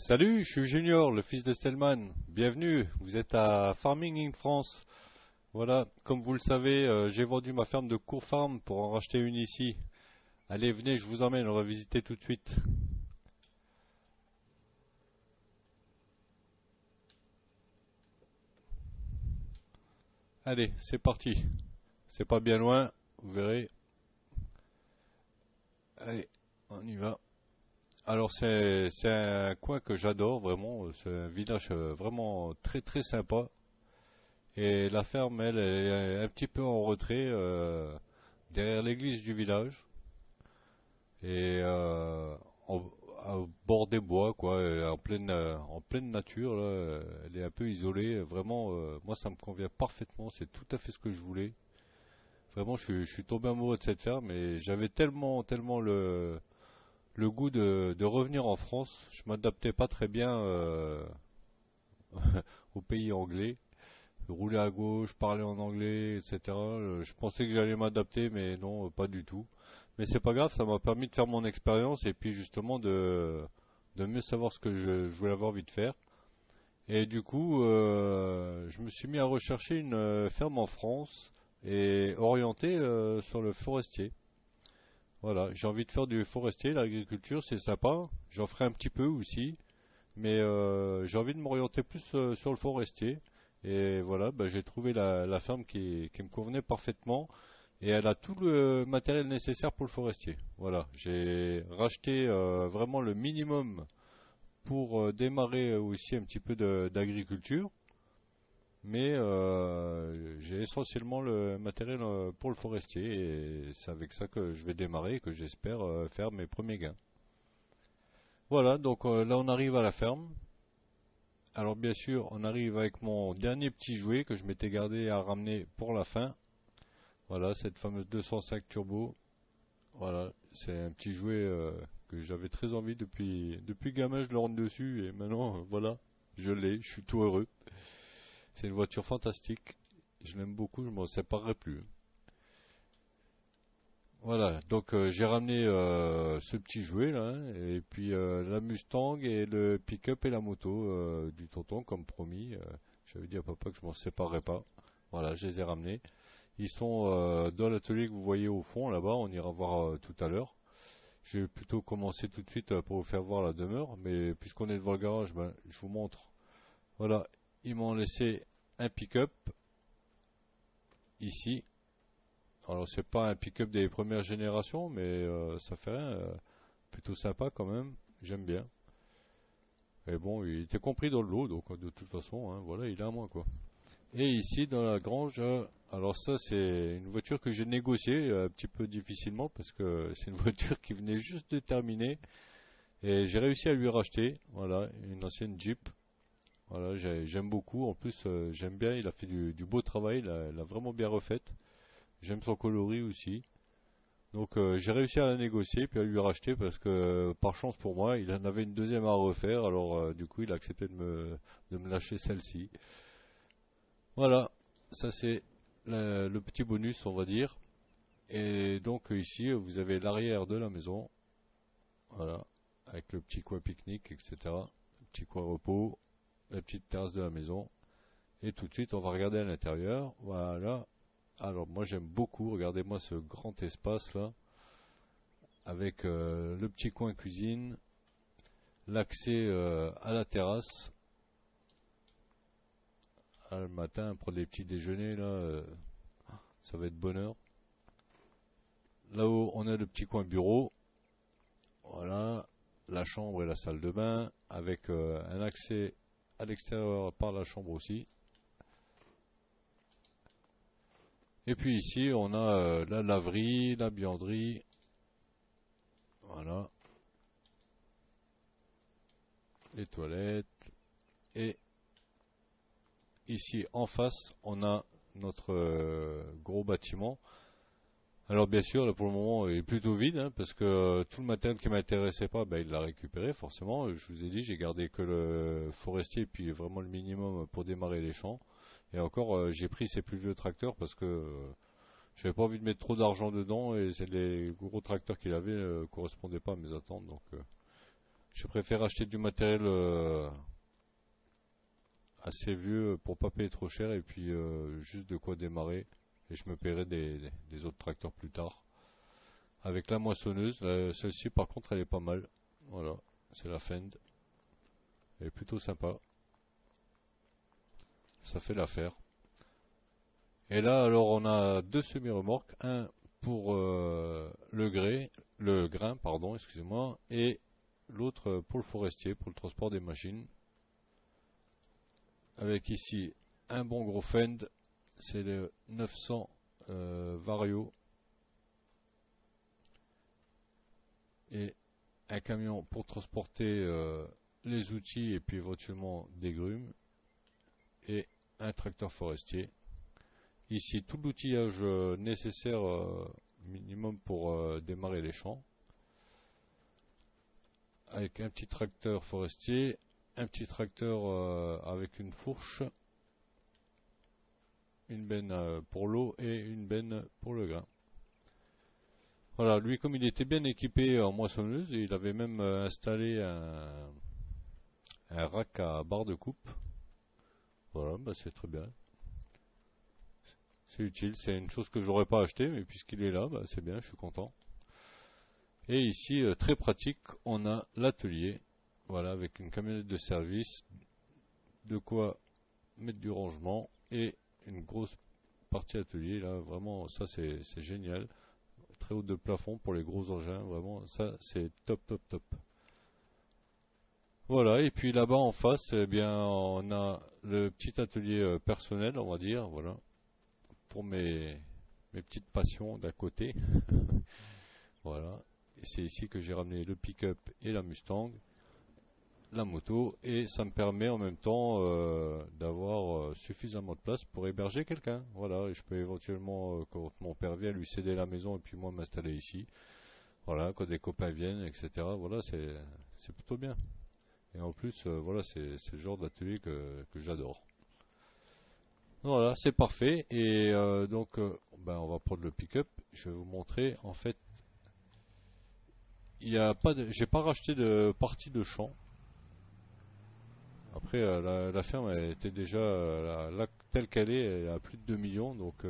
Salut, je suis Junior, le fils de Stellman. Bienvenue, vous êtes à Farming in France. Voilà, comme vous le savez, j'ai vendu ma ferme de Cour Farm pour en racheter une ici. Allez, venez, je vous emmène, on va visiter tout de suite. Allez, c'est parti. C'est pas bien loin, vous verrez. Allez, on y va. Alors c'est un coin que j'adore vraiment, c'est un village vraiment très très sympa. Et la ferme, elle est un petit peu en retrait, derrière l'église du village. Et en- au bord des bois, quoi, en pleine nature, là, elle est un peu isolée. Vraiment, moi, ça me convient parfaitement. C'est tout à fait ce que je voulais. Vraiment, je suis tombé amoureux de cette ferme et j'avais tellement le goût de revenir en France. Je m'adaptais pas très bien au pays anglais. Rouler à gauche, parler en anglais, etc. Je pensais que j'allais m'adapter, mais non, pas du tout. Mais c'est pas grave, ça m'a permis de faire mon expérience et puis justement de mieux savoir ce que je voulais avoir envie de faire. Et du coup, je me suis mis à rechercher une ferme en France et orientée sur le forestier. Voilà, j'ai envie de faire du forestier, l'agriculture, c'est sympa. J'en ferai un petit peu aussi, mais j'ai envie de m'orienter plus sur le forestier. Et voilà, bah, j'ai trouvé la ferme qui me convenait parfaitement. Et elle a tout le matériel nécessaire pour le forestier. Voilà, j'ai racheté vraiment le minimum pour démarrer aussi un petit peu d'agriculture. Mais j'ai essentiellement le matériel pour le forestier. Et c'est avec ça que je vais démarrer et que j'espère faire mes premiers gains. Voilà, donc là on arrive à la ferme. Alors bien sûr, on arrive avec mon dernier petit jouet que je m'étais gardé à ramener pour la fin. Voilà, cette fameuse 205 Turbo. Voilà, c'est un petit jouet que j'avais très envie depuis gamin, je le rentre dessus et maintenant, voilà, je l'ai, je suis tout heureux. C'est une voiture fantastique, je l'aime beaucoup, je m'en séparerai plus. Voilà, donc j'ai ramené ce petit jouet là, hein, et puis la Mustang et le pick-up et la moto du tonton, comme promis. J'avais dit à papa que je m'en séparerais pas. Voilà, je les ai ramenés. Ils sont dans l'atelier que vous voyez au fond là-bas, on ira voir tout à l'heure. Je vais plutôt commencer tout de suite pour vous faire voir la demeure, mais puisqu'on est devant le garage, ben, je vous montre. Voilà, ils m'ont laissé un pick-up ici. Alors c'est pas un pick-up des premières générations, mais ça fait rien, plutôt sympa quand même. J'aime bien. Et bon, il était compris dans le lot, donc de toute façon, hein, voilà, il est à moi quoi. Et ici dans la grange, alors ça c'est une voiture que j'ai négociée un petit peu difficilement parce que c'est une voiture qui venait juste de terminer et j'ai réussi à lui racheter. Voilà, une ancienne Jeep. Voilà, j'aime beaucoup. En plus, j'aime bien. Il a fait du beau travail. Il a vraiment bien refaite. J'aime son coloris aussi. Donc j'ai réussi à la négocier puis à lui racheter parce que par chance pour moi, il en avait une deuxième à refaire. Alors du coup, il a accepté de me lâcher celle-ci. Voilà, ça c'est le petit bonus, on va dire. Et donc ici, vous avez l'arrière de la maison. Voilà, avec le petit coin pique-nique, etc. Le petit coin repos, la petite terrasse de la maison. Et tout de suite, on va regarder à l'intérieur. Voilà. Alors moi j'aime beaucoup, regardez-moi ce grand espace là, avec le petit coin cuisine, l'accès à la terrasse, le matin pour les petits déjeuners là, ça va être bonheur. Là-haut on a le petit coin bureau, voilà, la chambre et la salle de bain, avec un accès à l'extérieur par la chambre aussi. Et puis ici on a la laverie, la buanderie, voilà, les toilettes. Et ici en face, on a notre gros bâtiment. Alors bien sûr, là pour le moment, il est plutôt vide, hein, parce que tout le matériel qui m'intéressait pas, ben, il l'a récupéré forcément. Je vous ai dit, j'ai gardé que le forestier et puis vraiment le minimum pour démarrer les champs. Et encore, j'ai pris ces plus vieux tracteurs parce que j'avais pas envie de mettre trop d'argent dedans et c'est les gros tracteurs qu'il avait correspondaient pas à mes attentes. Donc Je préfère acheter du matériel assez vieux pour pas payer trop cher et puis juste de quoi démarrer. Et je me paierai des autres tracteurs plus tard. Avec la moissonneuse, celle-ci par contre elle est pas mal. Voilà, c'est la Fend. Elle est plutôt sympa. Ça fait l'affaire. Et là alors on a deux semi-remorques. Un pour le grain, pardon, excusez-moi, et l'autre pour le forestier, pour le transport des machines. Avec ici un bon gros Fend, c'est le 900 Vario, et un camion pour transporter les outils et puis éventuellement des grumes, et un tracteur forestier. Ici tout l'outillage nécessaire minimum pour démarrer les champs, avec un petit tracteur forestier, un petit tracteur avec une fourche, une benne pour l'eau et une benne pour le grain. Voilà, lui comme il était bien équipé en moissonneuse, il avait même installé un rack à barre de coupe. Voilà, bah c'est très bien. C'est utile, c'est une chose que j'aurais pas acheté, mais puisqu'il est là, bah c'est bien, je suis content. Et ici, très pratique, on a l'atelier, voilà, avec une camionnette de service, de quoi mettre du rangement et une grosse partie atelier, là, vraiment, ça c'est génial. Très haut de plafond pour les gros engins, vraiment, ça c'est top, top, top. Voilà, et puis là-bas en face, eh bien, on a le petit atelier personnel, on va dire, voilà, pour mes petites passions d'à côté. Voilà, et c'est ici que j'ai ramené le pick-up et la Mustang, la moto, et ça me permet en même temps d'avoir suffisamment de place pour héberger quelqu'un. Voilà, et je peux éventuellement, quand mon père vient, lui céder la maison et puis moi m'installer ici. Voilà, quand des copains viennent, etc. Voilà, c'est plutôt bien. Et en plus, voilà, c'est le genre d'atelier que j'adore. Voilà, c'est parfait. Et donc, ben, on va prendre le pick-up. Je vais vous montrer. En fait, il y a pas de, j'ai pas racheté de partie de champ. Après, la ferme elle était déjà là, telle qu'elle est, elle a plus de 2 millions. Donc,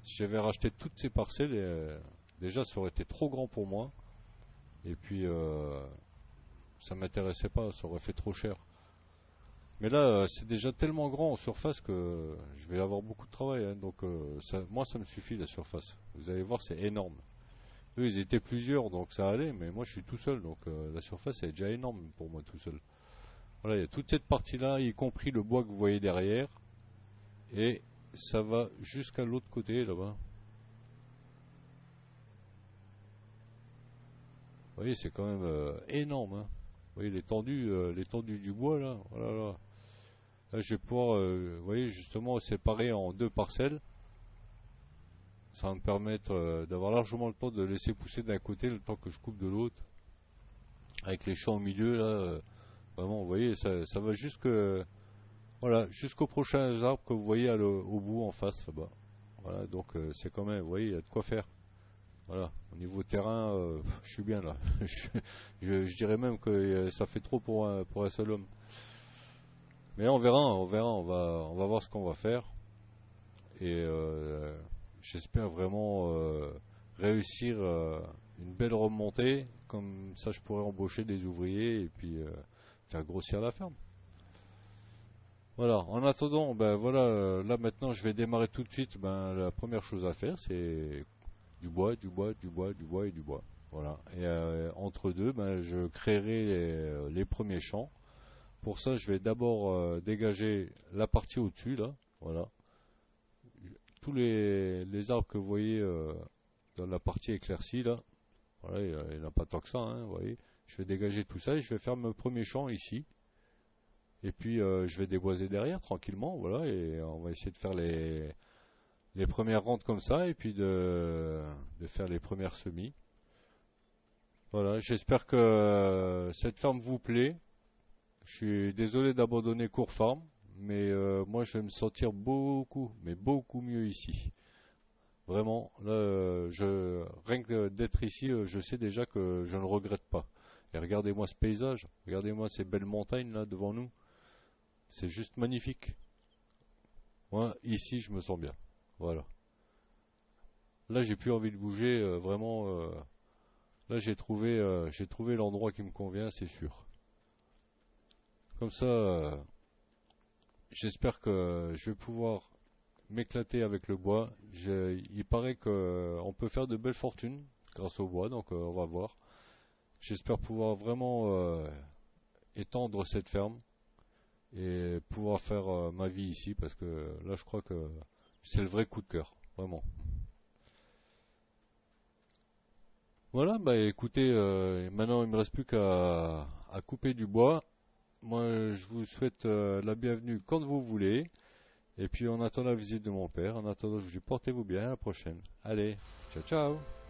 si j'avais racheté toutes ces parcelles, déjà, ça aurait été trop grand pour moi. Et puis, ça m'intéressait pas, ça aurait fait trop cher. Mais là, c'est déjà tellement grand en surface que je vais avoir beaucoup de travail, hein. Donc, moi, ça me suffit la surface. Vous allez voir, c'est énorme. Eux, ils étaient plusieurs, donc ça allait, mais moi, je suis tout seul. Donc, la surface, elle est déjà énorme pour moi tout seul. Voilà, il y a toute cette partie-là, y compris le bois que vous voyez derrière. Et ça va jusqu'à l'autre côté, là-bas. Vous voyez, c'est quand même énorme, hein. Vous voyez l'étendue du bois, là. Voilà, là. Là, je vais pouvoir, vous voyez, justement, séparer en deux parcelles. Ça va me permettre d'avoir largement le temps de laisser pousser d'un côté le temps que je coupe de l'autre. Avec les champs au milieu, là, vraiment, vous voyez, ça va voilà, jusqu'aux prochains arbres que vous voyez au bout, en face, là-bas. Voilà, donc c'est quand même, vous voyez, il y a de quoi faire. Voilà, au niveau terrain, je suis bien là. Je dirais même que ça fait trop pour un seul homme. Mais on verra, on va voir ce qu'on va faire. Et j'espère vraiment réussir une belle remontée. Comme ça, je pourrais embaucher des ouvriers et puis faire grossir la ferme. Voilà, en attendant, ben voilà, là maintenant je vais démarrer tout de suite. Ben, la première chose à faire, c'est du bois, du bois, du bois, du bois et du bois. Voilà. Et entre deux, ben, je créerai les premiers champs. Pour ça, je vais d'abord dégager la partie au-dessus, là. Voilà. Tous les arbres que vous voyez dans la partie éclaircie, là. Voilà, il n'y en a pas tant que ça, hein, vous voyez. Je vais dégager tout ça et je vais faire mon premier champ ici. Et puis je vais déboiser derrière tranquillement, voilà, et on va essayer de faire les premières rentes comme ça et puis de faire les premières semis. Voilà, j'espère que cette ferme vous plaît. Je suis désolé d'abandonner Court Farm, mais moi je vais me sentir beaucoup, mais beaucoup mieux ici. Vraiment, là, rien que d'être ici, je sais déjà que je ne regrette pas. Et regardez-moi ce paysage, regardez-moi ces belles montagnes là devant nous. C'est juste magnifique. Moi, ici, je me sens bien. Voilà. Là, j'ai plus envie de bouger, vraiment. Là, j'ai trouvé l'endroit qui me convient, c'est sûr. Comme ça, j'espère que je vais pouvoir m'éclater avec le bois. Il paraît qu'on peut faire de belles fortunes grâce au bois, donc on va voir. J'espère pouvoir vraiment étendre cette ferme et pouvoir faire ma vie ici parce que là, je crois que c'est le vrai coup de cœur, vraiment. Voilà, bah écoutez, maintenant il me reste plus qu'à couper du bois. Moi, je vous souhaite la bienvenue quand vous voulez. Et puis, on attend la visite de mon père. En attendant, je vous dis portez-vous bien. À la prochaine. Allez, ciao, ciao.